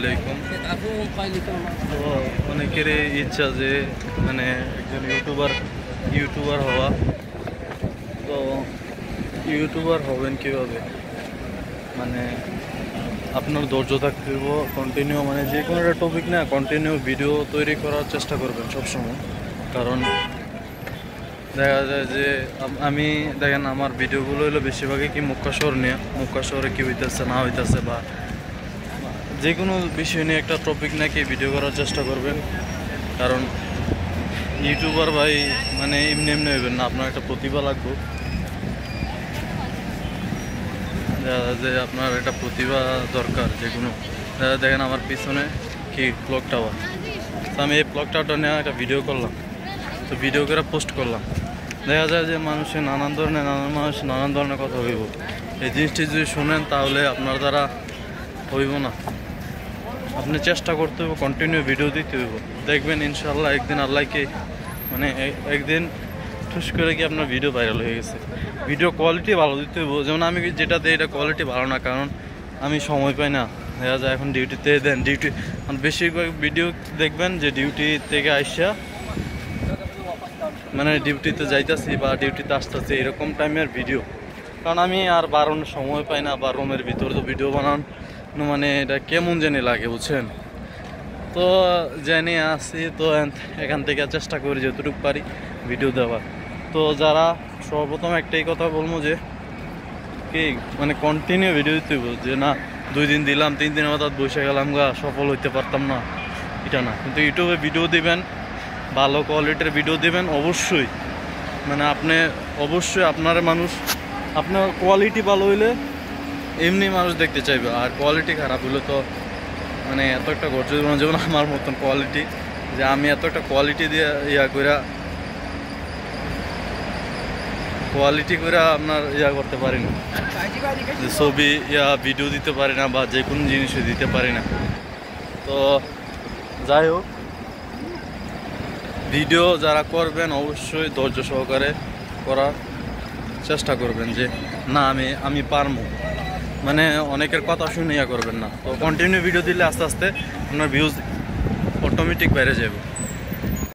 আলাইকুম। তো অনেকেরই ইচ্ছা যে মানে একজন ইউটিউবার হওয়া। তো ইউটিউবার হবেন কীভাবে? মানে আপনার ধৈর্য থাকতে হবে, কন্টিনিউ মানে যে কোনো একটা টপিক না কন্টিনিউ ভিডিও তৈরি করার চেষ্টা করবেন সবসময়। কারণ দেখা যায় যে আমি দেখেন আমার ভিডিওগুলো হলো বেশিরভাগই কি মক্কা শহরে কী হইতেছে না হইতেছে বা যে কোনো বিষয় নিয়ে একটা টপিক নাকি ভিডিও করার চেষ্টা করবেন। কারণ ইউটিউবার ভাই মানে এমনি হইবেন না, আপনার একটা প্রতিভা লাগবে। যে আপনার একটা প্রতিভা দরকার যে কোনো। দেখেন আমার পিছনে কি ক্লক টাওয়ার, তো আমি এই ক্লক টাওয়ারটা নিয়ে একটা ভিডিও করলাম, তো ভিডিও করে পোস্ট করলাম। দেখা যায় যে মানুষের নানান ধরনের কথা হইব। এই জিনিসটি যদি শোনেন তাহলে আপনার দ্বারা হইব না। আপনি চেষ্টা করতে হইব, কন্টিনিউ ভিডিও দিতে হইব। দেখবেন ইনশাল্লাহ একদিন আল্লাহকে মানে একদিন ঠুস করে কি আপনার ভিডিও ভাইরাল হয়ে গেছে। ভিডিও কোয়ালিটি ভালো দিতে হইব। যেমন আমি যেটা দিই এটা কোয়ালিটি ভালো না, কারণ আমি সময় পাই না। দেখা যায় এখন ডিউটিতে দেন, বেশিরভাগ ভিডিও দেখবেন যে ডিউটি থেকে আইসা মানে ডিউটিতে যাইতেছি বা ডিউটিতে আসতেছি এরকম টাইমের ভিডিও। কারণ আমি আর বাড়ানোর সময় পাই না, বা রুমের ভিতরে তো ভিডিও বানানো মানে এটা কেমন জানি লাগে বুঝছেন। তো জানি আসি, তো এখান থেকে চেষ্টা করি যতটুকু পারি ভিডিও দেওয়ার। তো যারা সর্বপ্রথম একটাই কথা বলবো যে কি মানে কন্টিনিউ ভিডিও দিতে হইব, যে না 2 দিন দিলাম 3 দিনের মতো বসে গেলাম সফল হইতে পারতাম না, এটা না। কিন্তু ইউটিউবে ভিডিও দিবেন, ভালো কোয়ালিটির ভিডিও দিবেন অবশ্যই। মানে আপনি অবশ্যই আপনার কোয়ালিটি ভালো হইলে এমনি মানুষ দেখতে চাইবে। আর কোয়ালিটি খারাপ হইলে তো মানে এত একটা গর্জ দিব না, যেমন আমার মতন কোয়ালিটি, যে আমি এত একটা কোয়ালিটি দিয়ে কোয়ালিটি করে আপনার করতে পারি না, যে ছবি ভিডিও দিতে পারি না বা যে কোনো জিনিসই দিতে পারি না। তো যাই হোক, ভিডিও যারা করবেন অবশ্যই ধৈর্য সহকারে করার চেষ্টা করবেন, যে না আমি পারবো। মানে অনেকের কথা শুনে করবেন না। তো কন্টিনিউ ভিডিও দিলে আস্তে আস্তে আপনার ভিউজ অটোমেটিক বেড়ে যাবে।